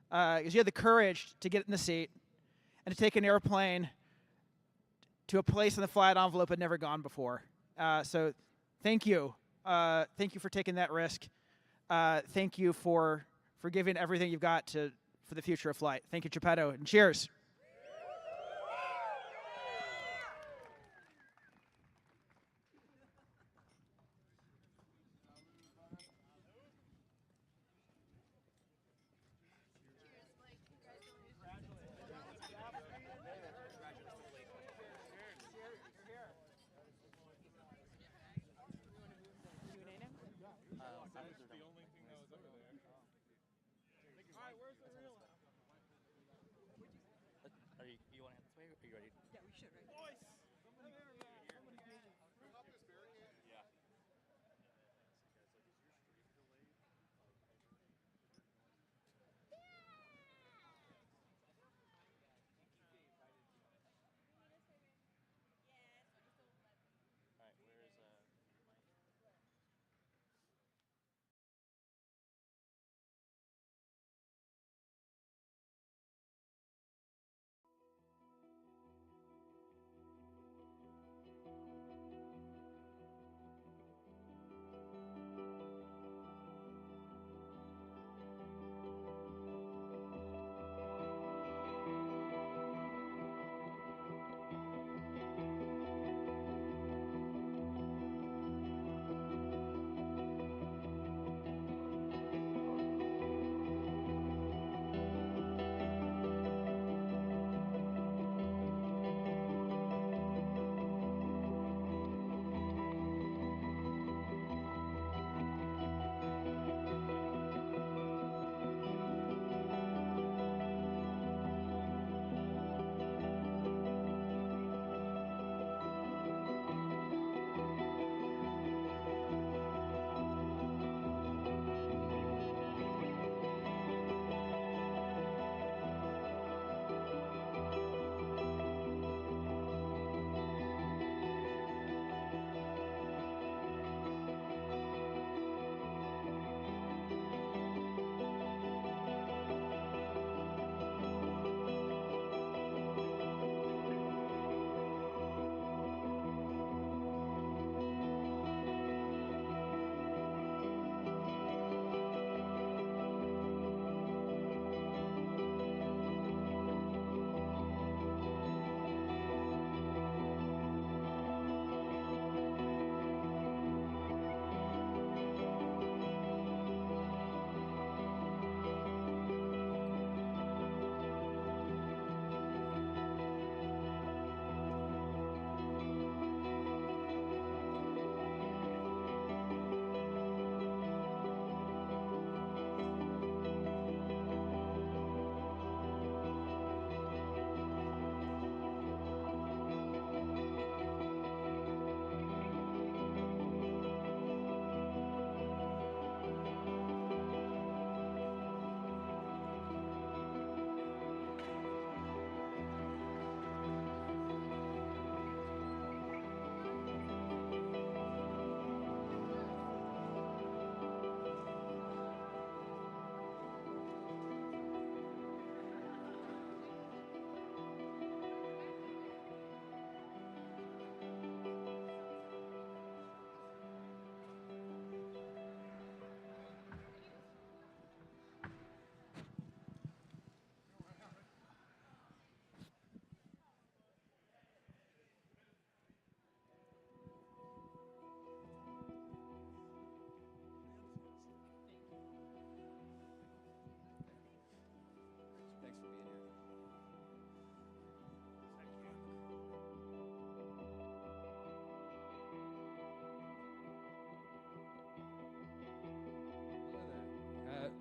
Because you had the courage to get in the seat and to take an airplane to a place in the flight envelope had never gone before. So thank you Thank you for taking that risk. Thank you for giving everything you've got for the future of flight. Thank you, Geppetto, and cheers. You want to head this way? Are you ready? Yeah, we should, right? Yeah. All right, where is Mike? Thanks for being here.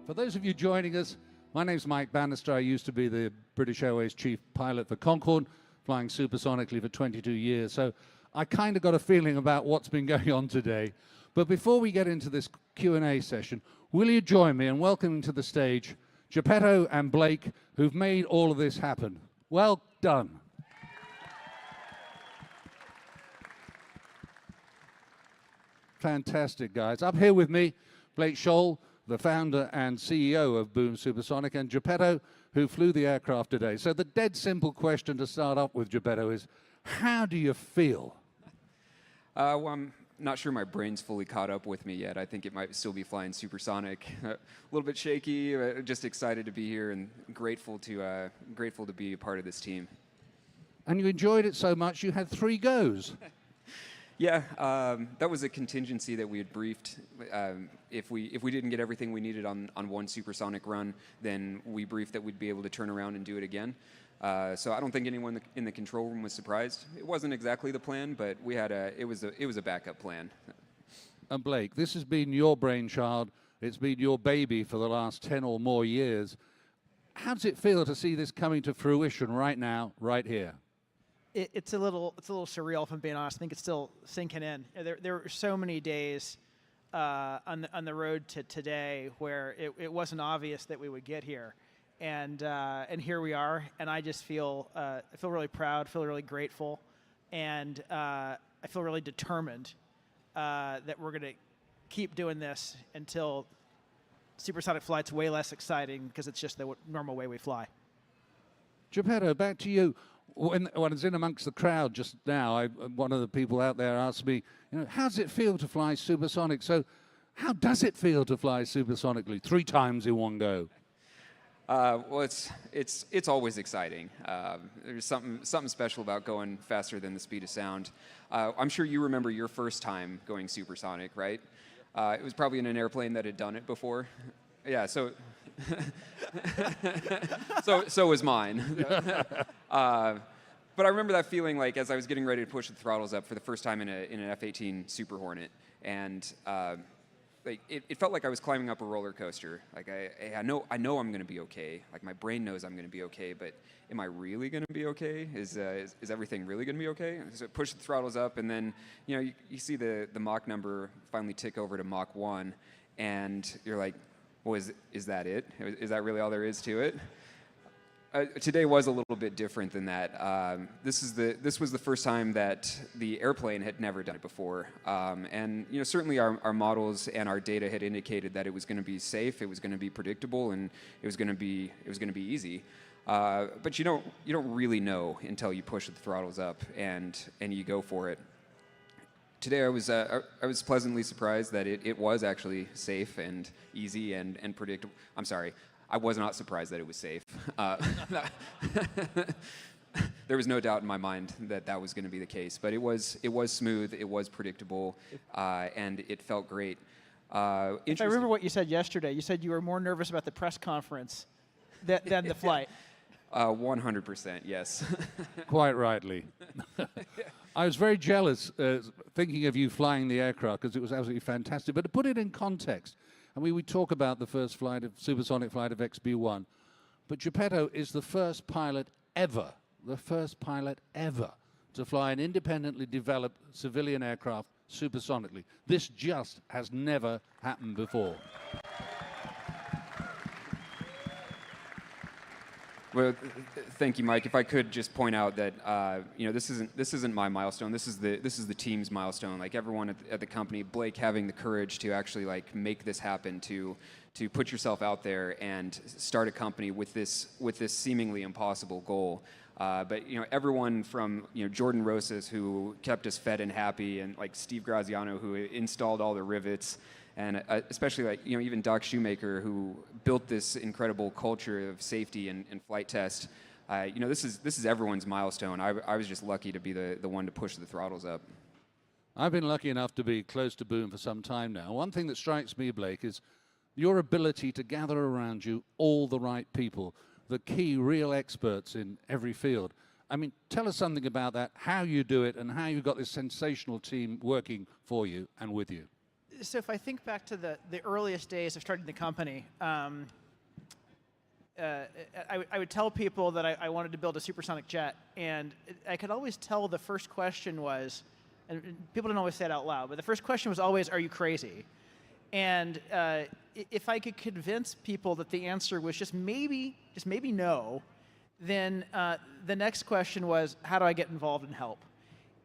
For those of you joining us, my name's Mike Bannister. I used to be the British Airways chief pilot for Concorde, flying supersonically for 22 years. So I kind of got a feeling about what's been going on today. But before we get into this Q&A session, will you join me in welcoming to the stage Geppetto and Blake, who've made all of this happen. Well done. Fantastic, guys. Up here with me, Blake Scholl, the founder and CEO of Boom Supersonic, and Geppetto, who flew the aircraft today. So the dead simple question to start off with, Geppetto, is how do you feel? Well, not sure my brain's fully caught up with me yet. I think it might still be flying supersonic. A little bit shaky, just excited to be here and grateful to be a part of this team. And you enjoyed it so much you had 3 goes. Yeah, that was a contingency that we had briefed. If we didn't get everything we needed on one supersonic run, then we briefed that we'd be able to turn around and do it again. So I don't think anyone in the control room was surprised. It wasn't exactly the plan, but we had it was a backup plan. And Blake, this has been your brainchild. It's been your baby for the last 10 or more years. How does it feel to see this coming to fruition right now, right here? It's a little surreal, if I'm being honest. I think it's still sinking in. There were so many days on the road to today where it wasn't obvious that we would get here, and here we are. And I just feel really proud, feel really grateful, and I feel really determined that we're going to keep doing this until supersonic flight's way less exciting because it's just the normal way we fly. Geppetto, back to you. When I was in amongst the crowd just now, one of the people out there asked me, how does it feel to fly supersonic? So how does it feel to fly supersonically 3 times in one go? Well, it's always exciting. There's something special about going faster than the speed of sound. I'm sure you remember your first time going supersonic, right? It was probably in an airplane that had done it before. Yeah, so so was mine. But I remember that feeling like as I was getting ready to push the throttles up for the first time in an F-18 Super Hornet, and like it felt like I was climbing up a roller coaster. Like I know I'm going to be okay. Like my brain knows I'm going to be okay, but am I really going to be okay? Is everything really going to be okay? So push the throttles up, and then you see the Mach number finally tick over to Mach 1, and you're like, well, is that it? Is that really all there is to it? Today was a little bit different than that. This was the first time that the airplane had never done it before, and certainly our models and our data had indicated that it was going to be safe, it was going to be predictable, and it was going to be easy. But you don't really know until you push the throttles up and you go for it. Today I was pleasantly surprised that it was actually safe and easy and predictable. I'm sorry, I was not surprised that it was safe. There was no doubt in my mind that was going to be the case, but it was smooth, it was predictable, and it felt great. If I remember what you said yesterday, you said you were more nervous about the press conference than the flight. 100%, yes. Quite rightly. I was very jealous thinking of you flying the aircraft because it was absolutely fantastic. But to put it in context, I mean, we talk about the first supersonic flight of XB-1, but Geppetto is the first pilot ever to fly an independently developed civilian aircraft supersonically. This just has never happened before. Well, thank you, Mike. If I could just point out that this isn't my milestone. This is the team's milestone. Like everyone at the company, Blake having the courage to actually make this happen, to put yourself out there and start a company with this seemingly impossible goal. But everyone from Jordan Rosas, who kept us fed and happy, and Steve Graziano, who installed all the rivets. And especially even Doc Shoemaker, who built this incredible culture of safety and flight test. This is everyone's milestone. I was just lucky to be the one to push the throttles up. I've been lucky enough to be close to Boom for some time now. One thing that strikes me, Blake, is your ability to gather around you all the right people, the key real experts in every field. I mean, tell us something about that, how you do it, and how you got this sensational team working for you and with you. So if I think back to the earliest days of starting the company, I would tell people that I wanted to build a supersonic jet, and I could always tell the first question was, and people didn't always say it out loud, but the first question was always, are you crazy? And if I could convince people that the answer was just maybe no, then the next question was, how do I get involved and help?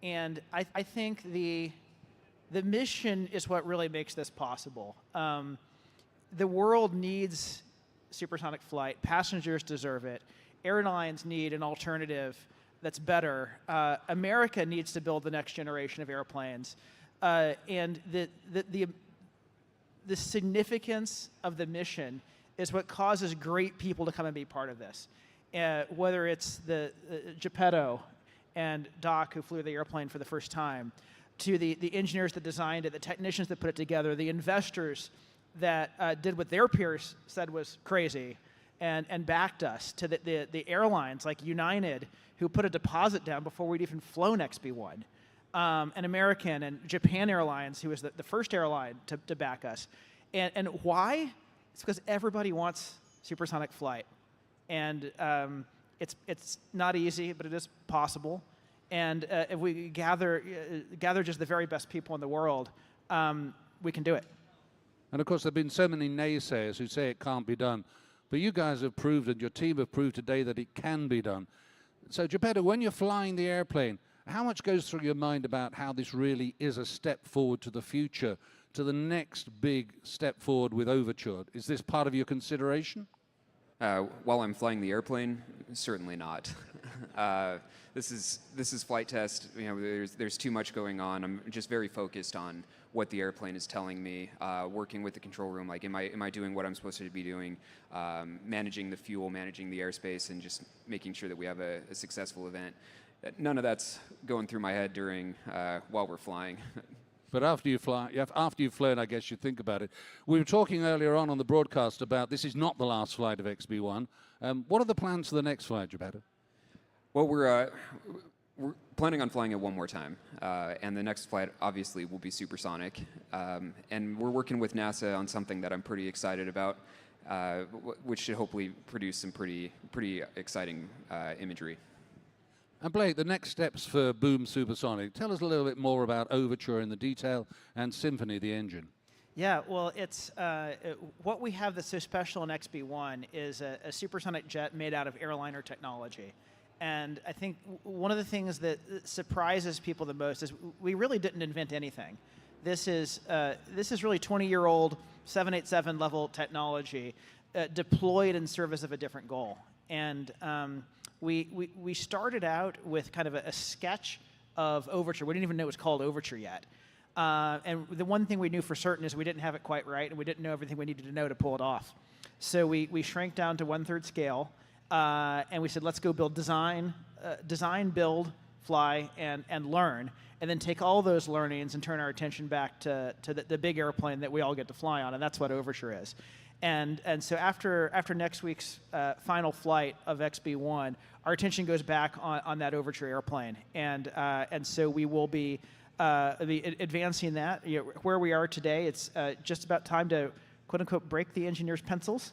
And I think the mission is what really makes this possible. The world needs supersonic flight. Passengers deserve it. Airlines need an alternative that's better. America needs to build the next generation of airplanes. And the significance of the mission is what causes great people to come and be part of this. Whether it's the Geppetto and Doc, who flew the airplane for the first time, to the engineers that designed it, the technicians that put it together, the investors that did what their peers said was crazy and backed us, to the airlines like United, who put a deposit down before we'd even flown XB-1, and American and Japan Airlines, who was the first airline to back us. And why? It's because everybody wants supersonic flight. And it's not easy, but it is possible. And if we gather just the very best people in the world, we can do it. And of course, there have been so many naysayers who say it can't be done. But you guys have proved, and your team have proved today, that it can be done. So, Geppetto, when you're flying the airplane, how much goes through your mind about how this really is a step forward to the future, to the next big step forward with Overture? Is this part of your consideration? While I'm flying the airplane, certainly not. This is flight test. You know, there's too much going on. I'm just very focused on what the airplane is telling me. Working with the control room, like am I doing what I'm supposed to be doing? Managing the fuel, managing the airspace, and just making sure that we have a successful event. None of that's going through my head during while we're flying. But after you've flown, I guess you think about it. We were talking earlier on the broadcast about this is not the last flight of XB-1. What are the plans for the next flight, Geppetto? Well, we're planning on flying it one more time, and the next flight obviously will be supersonic. And we're working with NASA on something that I'm pretty excited about, which should hopefully produce some pretty exciting imagery. And Blake, the next steps for Boom Supersonic. Tell us a little bit more about Overture in the detail and Symphony, the engine. Yeah, well, it's what we have that's so special in XB-1 is a supersonic jet made out of airliner technology. And I think one of the things that surprises people the most is we really didn't invent anything. This is really 20-year-old 787 level technology deployed in service of a different goal. And we started out with kind of a sketch of Overture. We didn't even know it was called Overture yet. And the one thing we knew for certain is we didn't have it quite right, and we didn't know everything we needed to know to pull it off. So we shrank down to 1/3 scale, and we said, let's go build design, build, fly, and learn, and then take all those learnings and turn our attention back to the big airplane that we all get to fly on, and that's what Overture is. And so after next week's final flight of XB-1, our attention goes back on that Overture airplane, and so we will be advancing that. You know, where we are today, it's just about time to quote unquote break the engineer's pencils,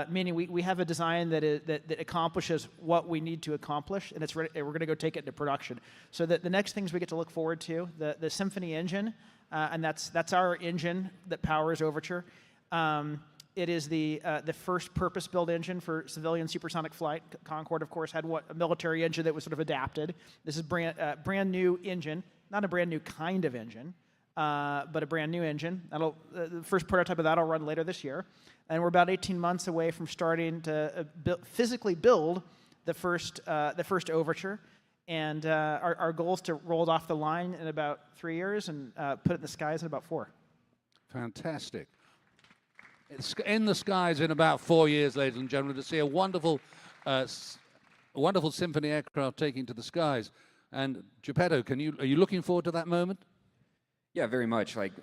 meaning we have a design that accomplishes what we need to accomplish, and it's ready, we're going to go take it into production. So the next things we get to look forward to, the Symphony engine, and that's our engine that powers Overture. It is the first purpose-built engine for civilian supersonic flight. Concorde, of course, had a military engine that was sort of adapted. This is brand new engine, not a brand new kind of engine, but a brand new engine. The first prototype of that will run later this year, and we're about 18 months away from starting to physically build the first Overture. And our goal is to roll it off the line in about 3 years and put it in the skies in about 4. Fantastic. It's in the skies in about 4 years, ladies and gentlemen, to see a wonderful Symphony aircraft taking to the skies. And Geppetto, are you looking forward to that moment? Yeah, very much. Like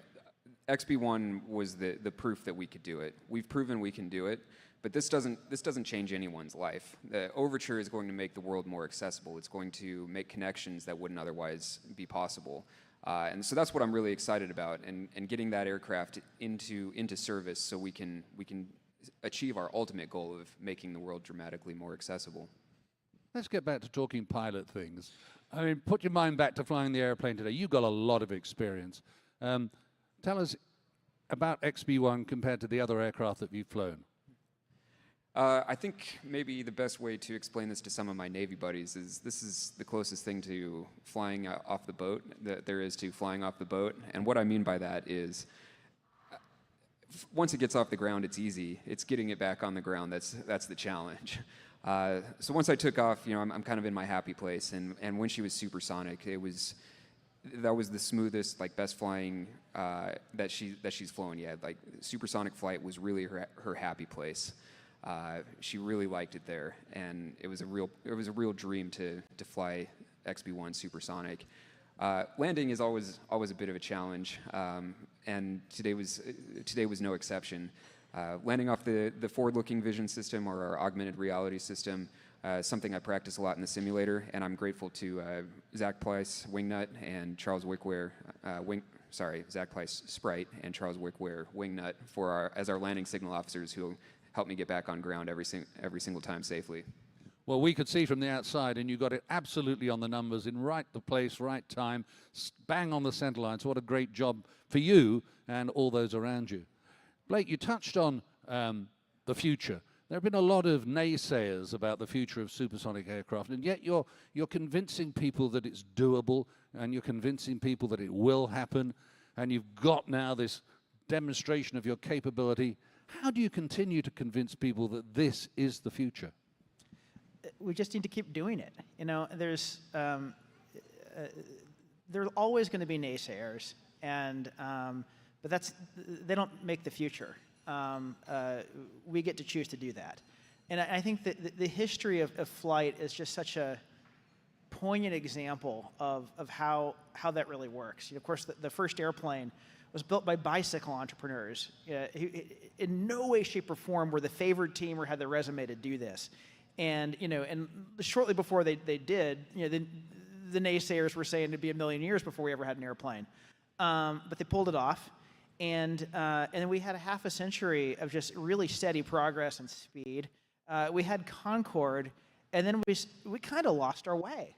XB-1 was the proof that we could do it. We've proven we can do it, but this doesn't change anyone's life. The Overture is going to make the world more accessible. It's going to make connections that wouldn't otherwise be possible. And so that's what I'm really excited about, and getting that aircraft into service so we can achieve our ultimate goal of making the world dramatically more accessible. Let's get back to talking pilot things. I mean, put your mind back to flying the airplane today. You've got a lot of experience. Tell us about XB-1 compared to the other aircraft that you've flown. I think maybe the best way to explain this to some of my Navy buddies is this is the closest thing to flying off the boat that there is to flying off the boat. And what I mean by that is once it gets off the ground, it's easy. It's getting it back on the ground that's the challenge. So once I took off, you know, I'm kind of in my happy place. And when she was supersonic, it was that was the smoothest, like best flying that she's flown yet. Like supersonic flight was really her happy place. She really liked it there, and it was a real dream to fly XB-1 supersonic. Landing is always a bit of a challenge, and today was no exception. Landing off the forward-looking vision system or our augmented reality system, something I practice a lot in the simulator, and I'm grateful to Zach Pleiss, Wingnut, and Charles Wickware, Zach Pleiss, Sprite, and Charles Wickware, Wingnut, as our landing signal officers who helped me get back on ground every single time safely. Well, we could see from the outside, and you got it absolutely on the numbers, in the place, right time, bang on the center line. So what a great job for you and all those around you. Blake, you touched on the future. There have been a lot of naysayers about the future of supersonic aircraft, and yet you're convincing people that it's doable, and you're convincing people that it will happen, and you've got now this demonstration of your capability. How do you continue to convince people that this is the future? We just need to keep doing it. You know, there's always going to be naysayers, and but they don't make the future. We get to choose to do that, and I think that the history of flight is just such a poignant example of how that really works. You know, of course, the first airplane was built by bicycle entrepreneurs. In no way, shape, or form were the favored team or had the resume to do this. And and shortly before they did, the naysayers were saying it'd be a million years before we ever had an airplane. But they pulled it off, and then we had a half a century of just really steady progress and speed. We had Concorde, and then we kind of lost our way.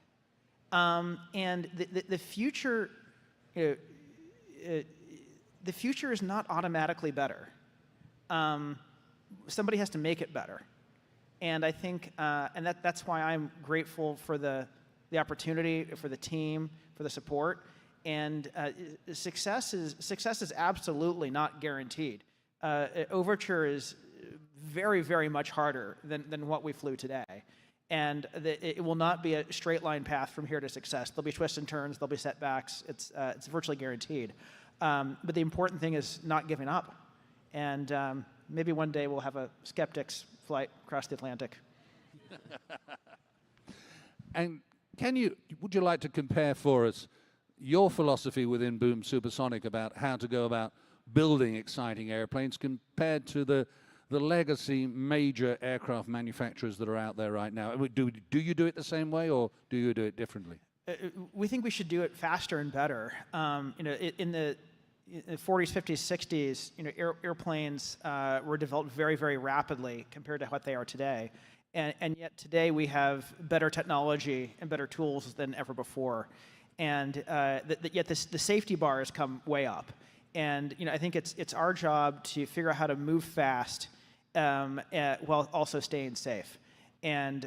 And the future, the future is not automatically better. Somebody has to make it better. And I think, and that's why I'm grateful for the opportunity, for the team, for the support. And success is absolutely not guaranteed. Overture is very, very much harder than what we flew today. And it will not be a straight line path from here to success. There'll be twists and turns, there'll be setbacks. It's virtually guaranteed. But the important thing is not giving up. And maybe one day we'll have a skeptics flight across the Atlantic. And would you like to compare for us your philosophy within Boom Supersonic about how to go about building exciting airplanes compared to the legacy major aircraft manufacturers that are out there right now? Do you do it the same way, or do you do it differently? We think we should do it faster and better. In the 40s, 50s, 60s, airplanes were developed very, very rapidly compared to what they are today. And yet today we have better technology and better tools than ever before. And yet the safety bar has come way up. And I think it's our job to figure out how to move fast while also staying safe. And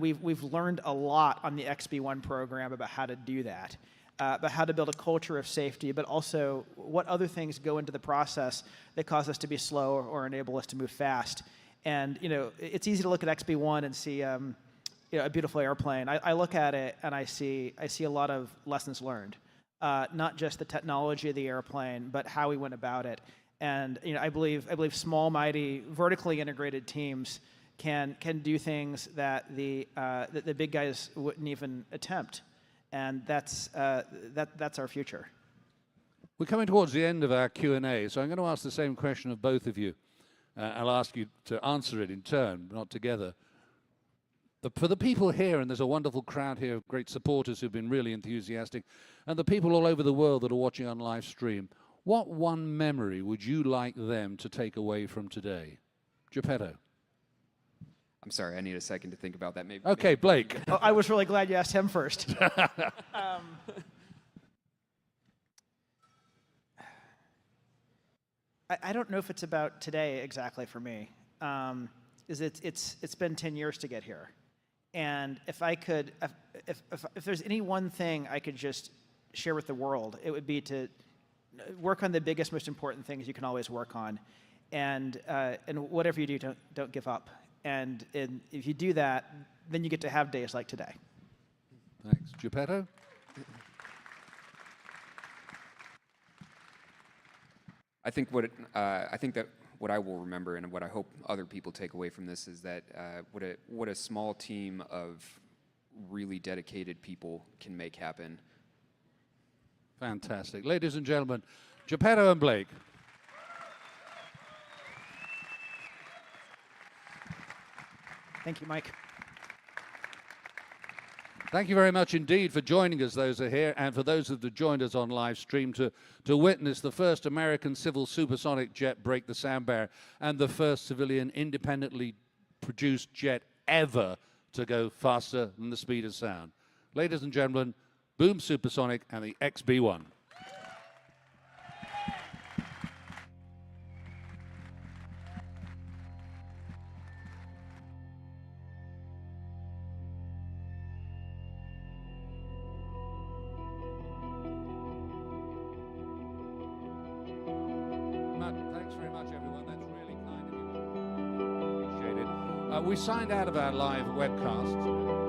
we've learned a lot on the XB-1 program about how to do that. About how to build a culture of safety, but also what other things go into the process that cause us to be slow or enable us to move fast. And it's easy to look at XB-1 and see a beautiful airplane. I look at it and I see a lot of lessons learned, not just the technology of the airplane, but how we went about it. And I believe small, mighty, vertically integrated teams can do things that the big guys wouldn't even attempt. And that's our future. We're coming towards the end of our Q&A, so I'm going to ask the same question of both of you. I'll ask you to answer it in turn, not together. For the people here, and there's a wonderful crowd here of great supporters who've been really enthusiastic, and the people all over the world that are watching on live stream, what one memory would you like them to take away from today? Geppetto. I'm sorry, I need a second to think about that. Maybe. Okay, Blake. Oh, I was really glad you asked him first. I don't know if it's about today exactly for me. It's been 10 years to get here, and if I could, if there's any one thing I could just share with the world, it would be to work on the biggest, most important things you can always work on, and whatever you do, don't give up. And if you do that, then you get to have days like today. Thanks. Geppetto? I think that what I will remember and what I hope other people take away from this is that what a small team of really dedicated people can make happen. Fantastic. Ladies and gentlemen, Geppetto and Blake. Thank you, Mike. Thank you very much indeed for joining us, those who are here, and for those that have joined us on live stream to witness the first American civil supersonic jet break the sound barrier and the first civilian independently produced jet ever to go faster than the speed of sound. Ladies and gentlemen, Boom Supersonic and the XB-1. Thanks very much, everyone. That's really kind of you. Appreciate it. We signed out of our live webcast.